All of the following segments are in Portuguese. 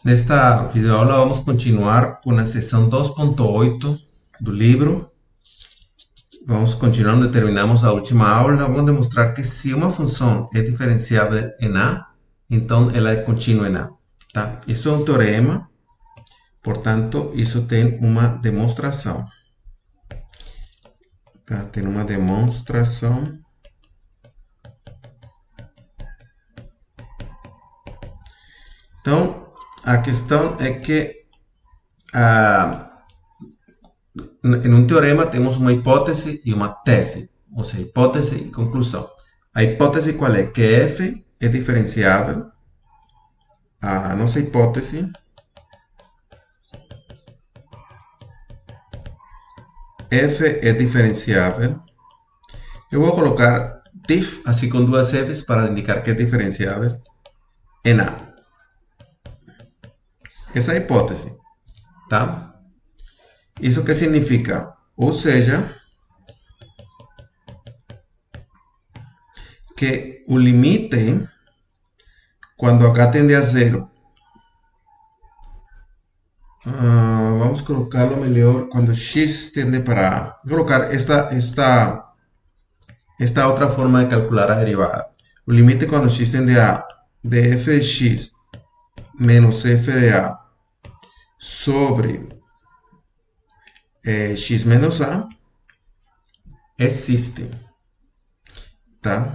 Nesta videoaula vamos continuar com a seção 2.8 do livro. Vamos continuar onde terminamos a última aula. Vamos demonstrar que se uma função é diferenciável em A, então ela é contínua em A. Tá? Isso é um teorema, portanto, isso tem uma demonstração. Tá? Tem uma demonstração. Então, a questão é que em um teorema temos uma hipótese e uma tese, ou seja, hipótese e conclusão. A hipótese qual é? Que f é diferenciável. A nossa hipótese f é diferenciável. Eu vou colocar dif, assim com duas f's, para indicar que é diferenciável em A. Essa é a hipótese, tá? Isso que significa? Ou seja, que o limite, quando h tende a zero, vamos colocarlo melhor quando x tende para A. Vou colocar esta outra forma de calcular a derivada. O limite quando x tende a de f de x menos f de A sobre x menos A existe, tá?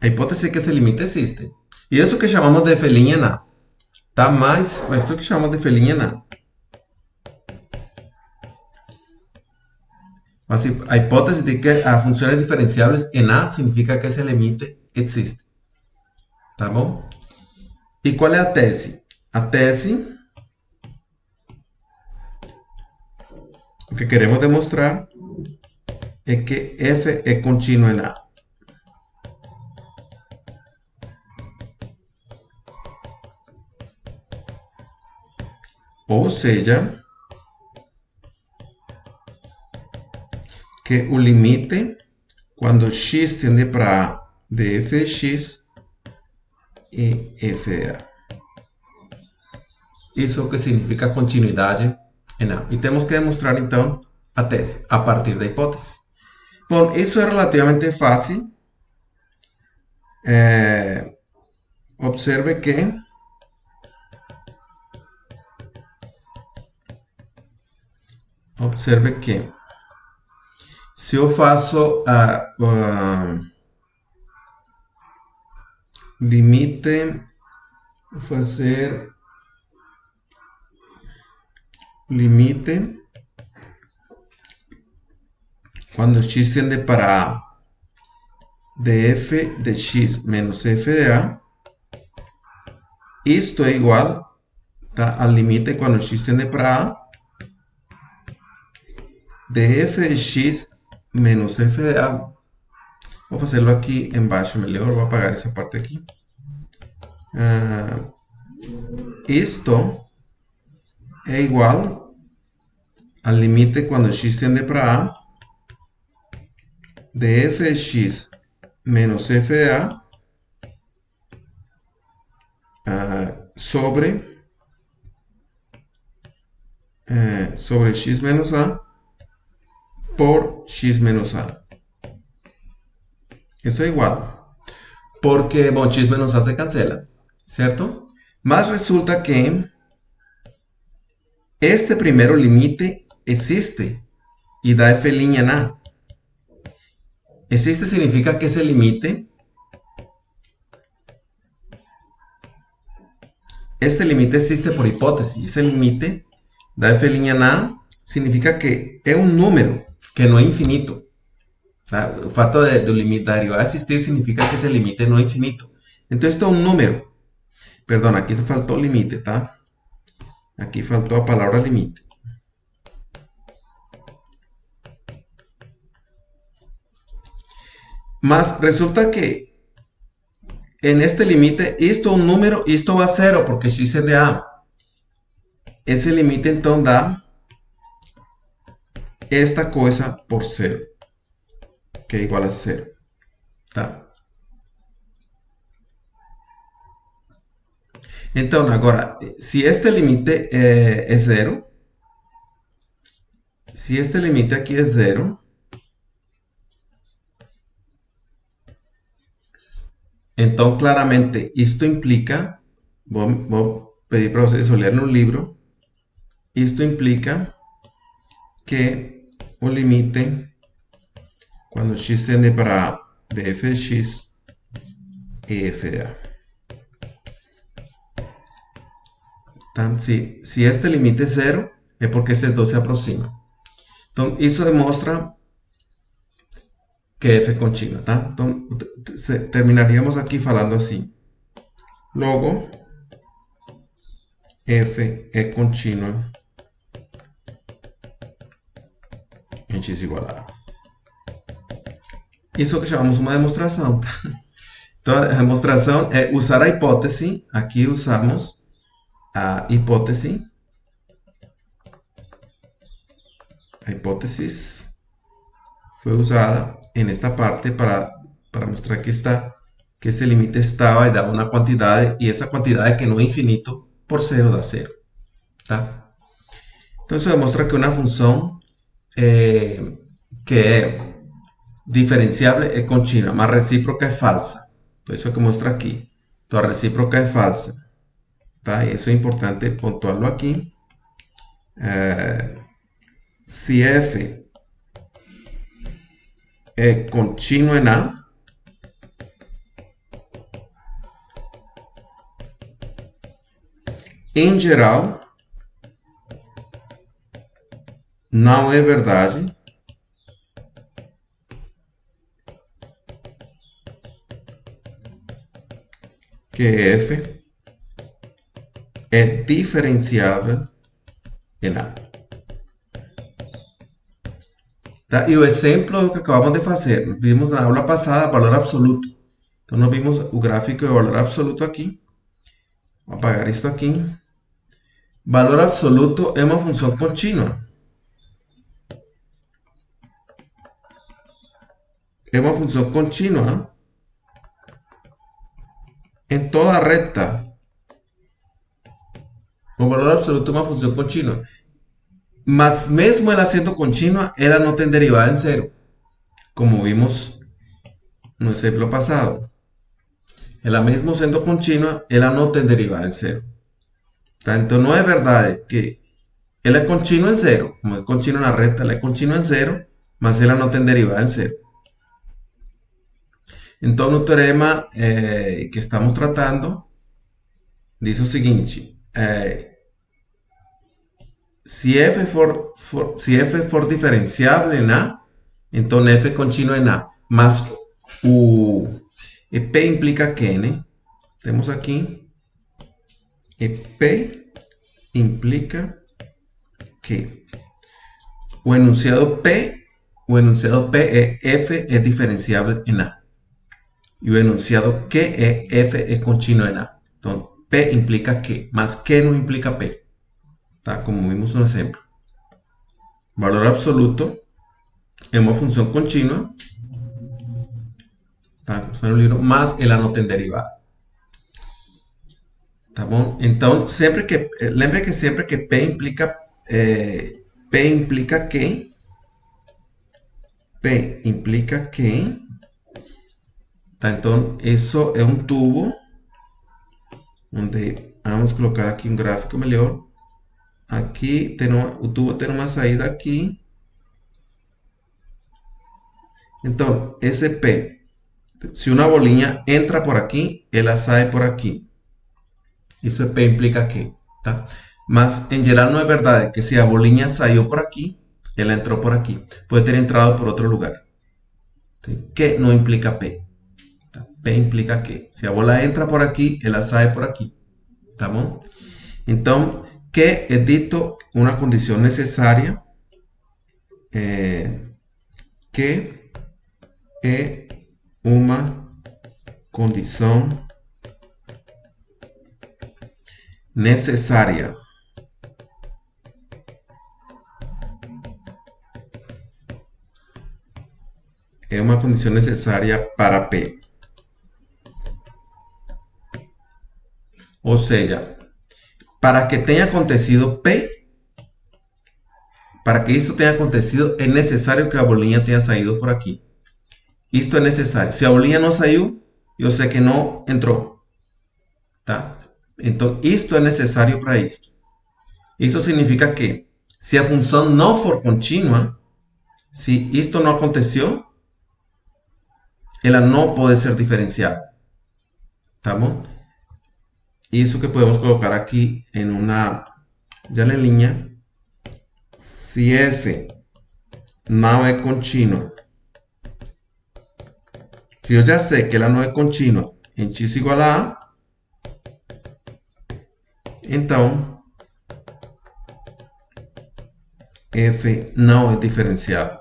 A hipótese é que esse limite existe. E isso que chamamos de f' em A. Tá? Mas isso que chamamos de f' em A. Mas a hipótese de que a funções diferenciáveis em A significa que esse limite existe. Tá bom? E qual é a tese? A tese, o que queremos demonstrar é que f é contínuo em A. Ou seja, que o limite, quando x tende para A de f de x, é f de A. Isso é o que significa continuidade em A. E temos que demonstrar, então, a tese, a partir da hipótese. Bom, isso é relativamente fácil. Observe que se eu faço limite, vou fazer limite quando x tende para A de f de x menos f de A, isto é igual, tá, ao limite quando x tende para A de f de x menos f de A. Vou fazê-lo aqui embaixo melhor, vou apagar essa parte aqui. Isto é igual ao limite quando x tende para A de f de x menos f de A sobre x menos A por x menos A. Isso é igual. Porque, bom, x menos A se cancela, certo? Mas resulta que este primeiro limite existe e dá f' em A. Existe significa que esse limite, este limite existe por hipótese. Esse limite da f' em A significa que é um número que não é infinito. Tá? O fato do limite da derivada existir significa que esse limite não é infinito. Então, isto é um número. Perdão, aqui faltou limite, tá? Aqui faltou a palavra limite. Mas resulta que en este límite, esto es un número y esto va a cero porque x es de A. Ese límite entonces da esta cosa por cero, que es igual a cero. ¿Tá? Então, agora, se este limite é zero, se este limite aqui é zero, então claramente isto implica, vou pedir para vocês olhar no livro, isto implica que o limite, quando x tende para a, de f de x e f de a. Tá? Se este limite é zero, é porque esses dois se aproximam. Então, isso demonstra que f é contínua, tá? Então, terminaríamos aqui falando assim. Logo, f é contínua em x igual a a. Isso que chamamos uma demonstração, tá? Então, a demonstração é usar a hipótese. Aqui usamos a hipótese. A hipótese foi usada nesta parte para mostrar que esse limite estava e dava uma quantidade, e essa quantidade que não é infinito por zero dá zero. Tá? Então, isso demonstra que uma função que é diferenciável é contínua, mas recíproca é falsa. Então, isso que mostra aqui. Então, a recíproca é falsa. Tá? E isso é importante pontuarlo aqui. Se f é contínuo em A, em geral, não é verdade que f é diferenciável em A. Tá? E o exemplo que acabamos de fazer, nós vimos na aula passada valor absoluto. Então, nós vimos o gráfico de valor absoluto aqui. Vou apagar isto aqui. Valor absoluto é uma função contínua. É uma função contínua em toda reta. O valor absoluto é uma função contínua. Mas mesmo ela sendo contínua, ela não tem derivada em zero, como vimos no exemplo passado. Ela mesmo sendo contínua, ela não tem derivada em zero. Tá? Então não é verdade que ela é contínua em zero. Como é contínua na reta, ela é contínua em zero, mas ela não tem derivada em zero. Então no teorema que estamos tratando, diz o seguinte: se f for diferenciável em A, então f é contínuo em A. Mas o P implica que, né? Temos aqui, P implica que o enunciado P é f é diferenciável em A. E o enunciado que é f é contínuo em A. Então, P implica que, mas que não implica P. Tá? Como vimos no exemplo. Valor absoluto é uma função contínua, tá? Está no livro, mas ela não tem derivada. Tá bom? Então, lembre que sempre que P implica que, tá? Então, isso é um tubo, onde vamos colocar aqui um gráfico melhor. Aqui o tubo tem uma saída aqui. Então, esse P, se uma bolinha entra por aqui, ela sai por aqui. Isso é P implica que, tá? Mas, em geral, não é verdade que se a bolinha saiu por aqui, ela entrou por aqui. Pode ter entrado por outro lugar. Que não implica P. Tá? P implica que. Se a bola entra por aqui, ela sai por aqui. Tá bom? Então, que é dito uma condição necessária, que é uma condição necessária para P. Ou seja, para que tenha acontecido P, para que isso tenha acontecido, é necessário que a bolinha tenha saído por aqui. Isto é necessário. Se a bolinha não saiu, eu sei que não entrou. Tá? Então, isto é necessário para isto. Isso significa que, se a função não for contínua, se isto não aconteceu, ela não pode ser diferenciada. Tá bom? Isso que podemos colocar aqui em uma janelinha. Se f não é contínua, se eu já sei que ela não é contínua em x igual a A, então f não é diferenciável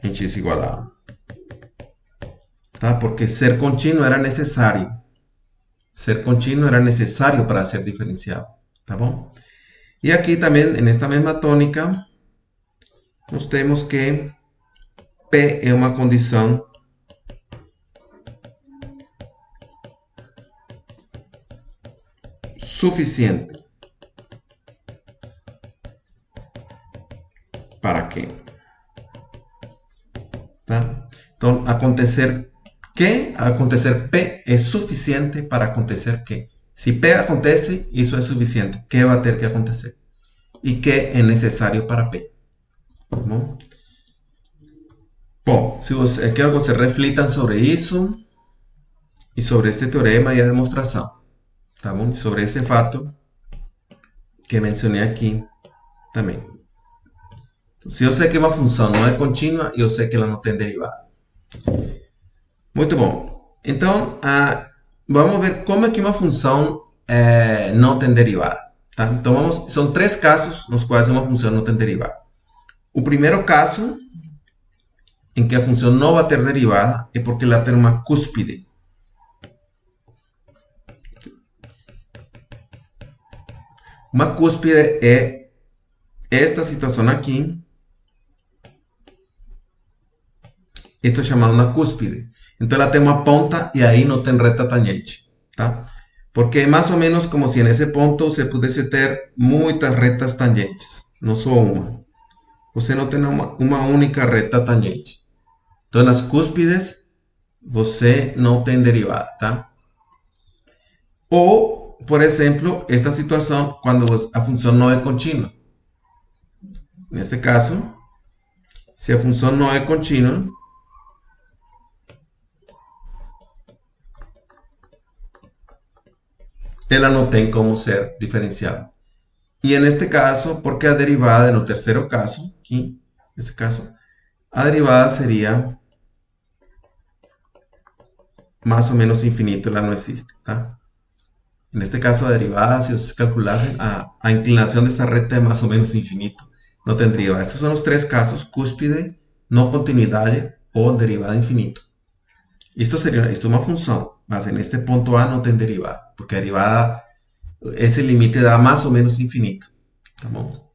em x igual a A. Tá? Porque ser contínuo era necessário. Ser contínuo era necessário para ser diferenciável. Tá bom? E aqui também, nesta mesma tônica, nós temos que P é uma condição suficiente para que, tá? Então, acontecer P é suficiente para acontecer que. Se P acontece, isso é suficiente. Que vai ter que acontecer. E que é necessário para P. Tá bom? Bom, se você, quero que vocês reflitam sobre isso e sobre este teorema e a demonstração. Tá bom? Sobre esse fato que mencionei aqui também. Se eu sei que uma função não é contínua, eu sei que ela não tem derivada. Muito bom. Então, vamos ver como é que uma função não tem derivada. Tá? Então, são três casos nos quais uma função não tem derivada. O primeiro caso, em que a função não vai ter derivada, é porque ela tem uma cúspide. Uma cúspide é esta situação aqui. Isto é chamado uma cúspide. Então ela tem uma ponta e aí não tem reta tangente. Tá? Porque é mais ou menos como se nesse ponto você pudesse ter muitas retas tangentes, não só uma. Você não tem uma única reta tangente. Então nas cúspides você não tem derivada. Tá? Ou, por exemplo, esta situação quando a função não é contínua. Neste caso, se a função não é contínua, ela não tem como ser diferenciada. E neste caso, porque a derivada, no terceiro caso, aqui, nesse caso, a derivada seria mais ou menos infinito, ela não existe. Tá? Neste caso, a derivada, se vocês calculassem, a inclinação desta reta é mais ou menos infinito. Não tem derivada. Estes são os três casos: cúspide, não continuidade ou derivada infinito. Isto é uma função, mas neste ponto A não tem derivada, porque a derivada, esse limite dá mais ou menos infinito. Tá bom?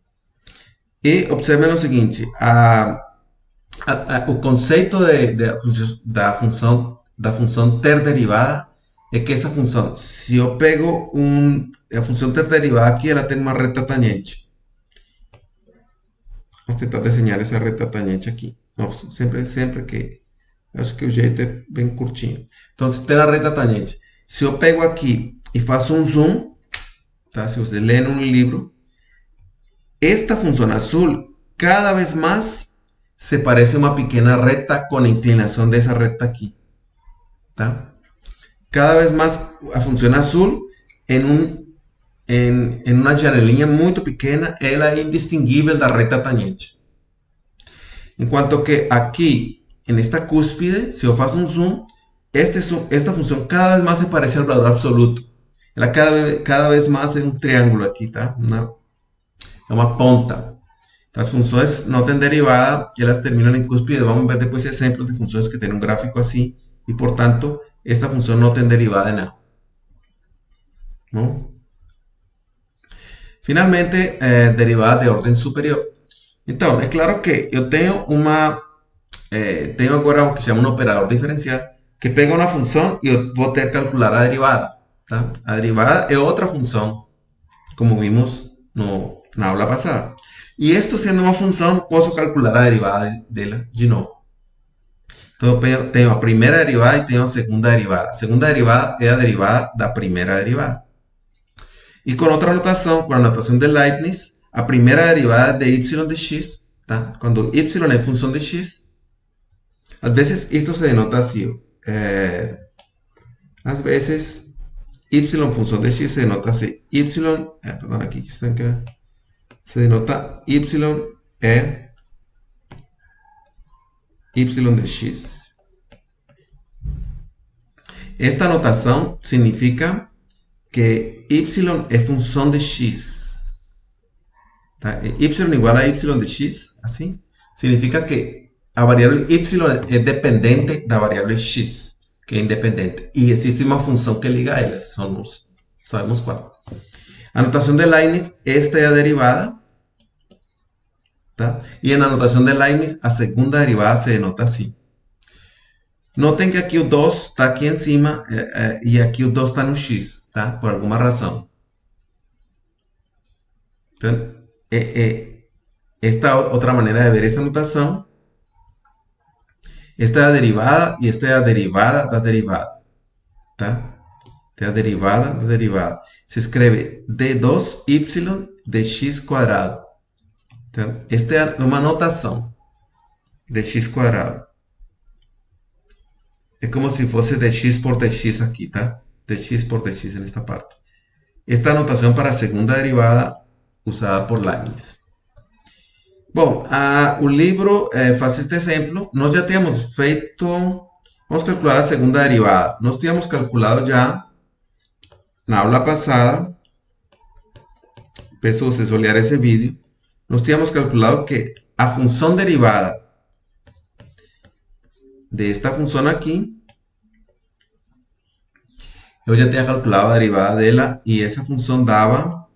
E observem o seguinte, o conceito da função ter derivada é que essa função, se eu pego a função ter derivada aqui, ela tem uma reta tangente. Vou tentar desenhar essa reta tangente aqui. Nossa, sempre que... Acho que o jeito é bem curtinho. Então, se tem a reta tangente. Se eu pego aqui e faço um zoom, tá? Se você lê num livro, esta função azul cada vez mais se parece a uma pequena reta com a inclinação dessa reta aqui. Tá? Cada vez mais a função azul em uma janelinha muito pequena, ela é indistinguível da reta tangente. Enquanto que aqui, esta cúspide, se eu faço um zoom, esta função cada vez mais se parece ao valor absoluto. Ela cada vez mais é um triângulo aqui, tá? É uma ponta. Então, as funções não têm derivada e elas terminam em cúspide. Vamos ver depois exemplos de funções que têm um gráfico assim e, portanto, esta função não tem derivada em nada. Bom? Finalmente, derivada de ordem superior. Então, é claro que eu tenho tenho agora o que se chama um operador diferencial. que pega uma função e eu vou ter que calcular a derivada. Tá? A derivada é outra função, como vimos na aula passada. E isto sendo uma função, posso calcular a derivada dela de novo. Então, eu tenho a primeira derivada e tenho a segunda derivada. A segunda derivada é a derivada da primeira derivada. E com outra notação, com a notação de Leibniz, a primeira derivada de y de x, tá? Quando y é função de x, às vezes isto se denota assim. Às vezes y função de x se denota assim. Perdão, aqui que estão que se denota y é y de x. Esta notação significa que y é função de x. Tá? Y igual a y de x, assim, significa que a variável y é dependente da variável x, que é independente. E existe uma função que liga elas, sabemos qual. A notação de Leibniz, esta é a derivada. Tá? E na notação de Leibniz, a segunda derivada se denota assim. Notem que aqui o 2 está aqui em cima e aqui o 2 está no x, tá? Por alguma razão. Então, esta outra maneira de ver essa notação. Esta é a derivada e esta é a derivada da derivada. Tá? Esta é a derivada da derivada. Se escreve d2y de x quadrado. Então, esta é uma notação de x quadrado. É como se fosse dx por dx aqui, tá? Dx por dx nesta parte. Esta notação para a segunda derivada usada por Leibniz. Bom, o livro faz este exemplo. Nós já tínhamos feito... Vamos calcular a segunda derivada. Nós tínhamos calculado já na aula passada. Peço vocês olhar esse vídeo. Nós tínhamos calculado que a função derivada de esta função aqui, eu já tinha calculado a derivada dela e essa função dava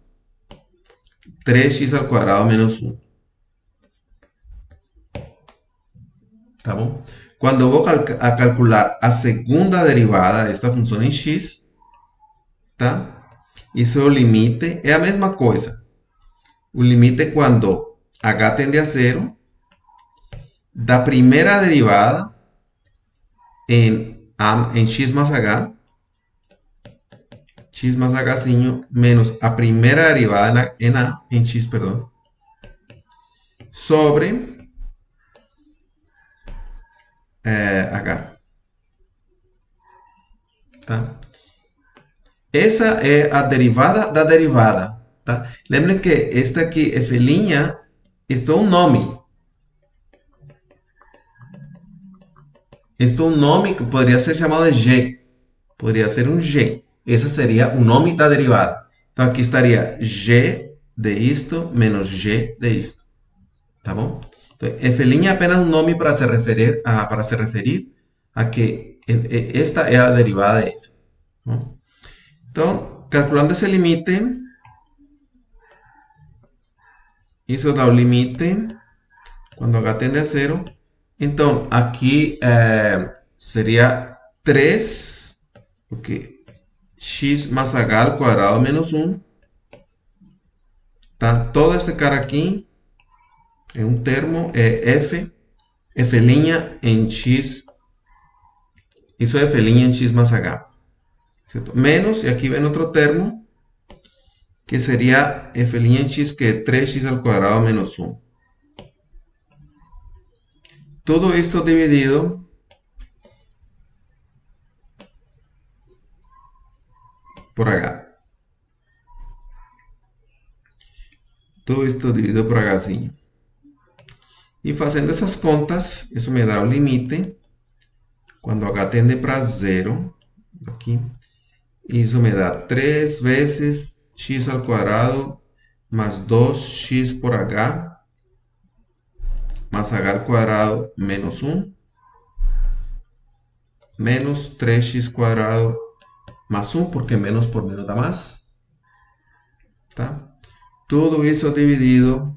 3x ao quadrado menos 1. Tá bom? Quando eu vou calcular a segunda derivada desta função em x, tá? Isso é o limite, é a mesma coisa. O limite é quando h tende a 0 da primeira derivada em x mais h, x más hzinho, menos a primeira derivada em x, perdão, sobre h. Tá? Essa é a derivada da derivada. Tá? Lembrem que esta aqui, f', isto é um nome. Isto é um nome que poderia ser chamado de g. Poderia ser um g. Esse seria o nome da derivada. Então, aqui estaria g de isto menos g de isto. Tá bom? Então, f' é apenas um nome para se referir a que esta é a derivada de f. Bom? Então, calculando esse limite, isso dá o limite quando h tende a 0. Então, aqui seria 3, porque x mais h ao quadrado menos 1. Tá? Todo esse cara aqui é um termo, é f' em x. Isso é f' em x mais h. Certo? Menos, e aqui vem outro termo, que seria f' em x, que é 3x ao quadrado menos 1. Todo esto dividido por h. Todo esto dividido por hzinho. E fazendo essas contas, isso me dá o limite, quando h tende para 0, aqui, isso me dá 3 vezes x ao quadrado mais 2x por h, más h ao quadrado menos 1, menos 3x quadrado más 1, porque menos por menos dá mais. Tá? Tudo isso dividido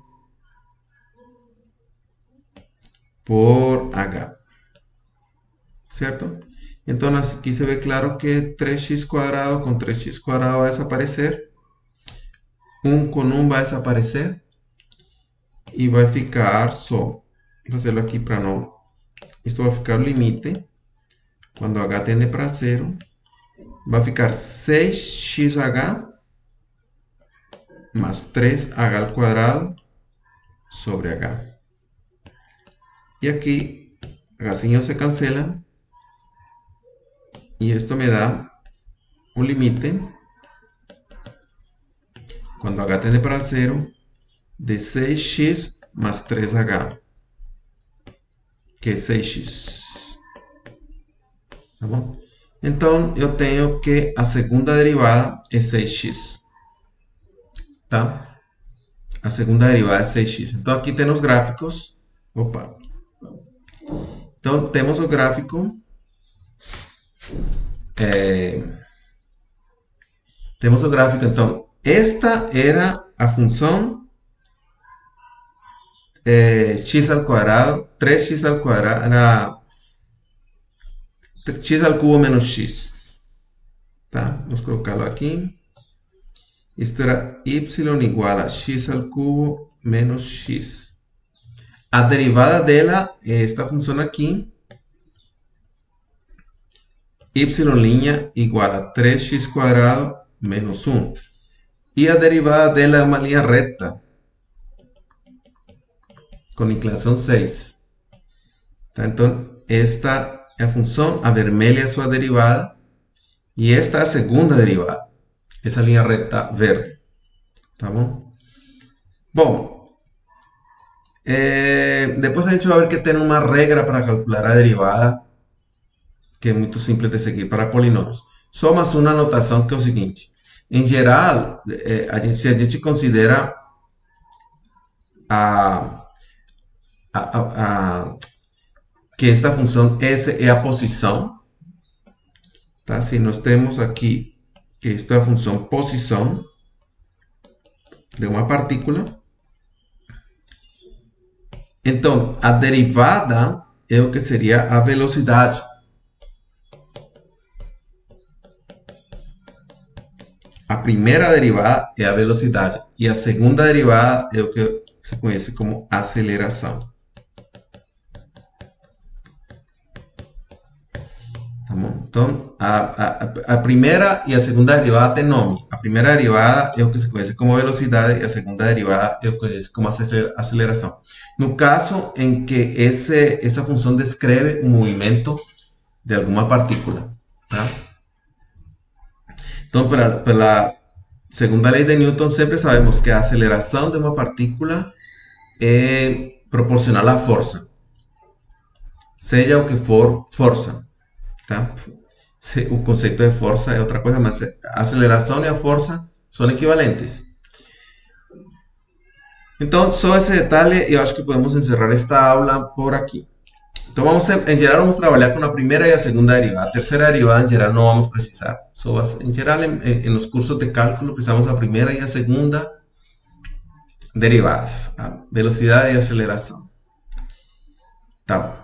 por h. Certo? Entonces aquí se ve claro que 3x cuadrado con 3x cuadrado va a desaparecer. 1 con 1 va a desaparecer. E vai ficar só, vou fazê-lo aqui para não, isto vai ficar o limite, quando h tende para 0, vai ficar 6xh mais 3h ao quadrado sobre h. E aqui, h se cancela, e isto me dá um limite, quando h tende para 0, de 6x mais 3h, que é 6x. Tá bom? Então, eu tenho que a segunda derivada é 6x. Tá? A segunda derivada é 6x. Então, aqui temos gráficos. Opa! Então, temos o gráfico. Temos o gráfico. Então, esta era a função x al cuadrado, 3x al cuadrado, era x al cubo menos x. Tá? Vamos colocarlo aqui. Isto era y igual a x al cubo menos x. A derivada dela é esta função aqui. Y' igual a 3x cuadrado menos 1. E a derivada dela é uma linha reta, com inclinação 6. Tá? Então, esta é a função, a vermelha é a sua derivada, e esta é a segunda derivada, essa linha reta verde. Tá bom? Bom, depois a gente vai ver que tem uma regra para calcular a derivada, que é muito simples de seguir para polinômios. Só mais uma anotação que é o seguinte: em geral, se a gente considera que esta função S é a posição, tá? Se nós temos aqui que esta é a função posição de uma partícula, então a derivada é o que seria a velocidade. A primeira derivada é a velocidade e a segunda derivada é o que se conhece como aceleração. Tá bom? Então, a primeira e a segunda derivada tem nome. A primeira derivada é o que se conhece como velocidade e a segunda derivada é o que se conhece como aceleração. No caso em que essa função descreve o movimento de alguma partícula. Tá? Então, pela segunda lei de Newton, sempre sabemos que a aceleração de uma partícula é proporcional à força. Seja o que for força. Tá? O conceito de força é outra coisa, mas a aceleração e a força são equivalentes. Então, só esse detalhe, eu acho que podemos encerrar esta aula por aqui. Então, em geral, vamos trabalhar com a primeira e a segunda derivada. A terceira derivada, em geral, não vamos precisar. Em geral, nos cursos de cálculo, precisamos a primeira e a segunda derivadas, a velocidade e a aceleração. Tá.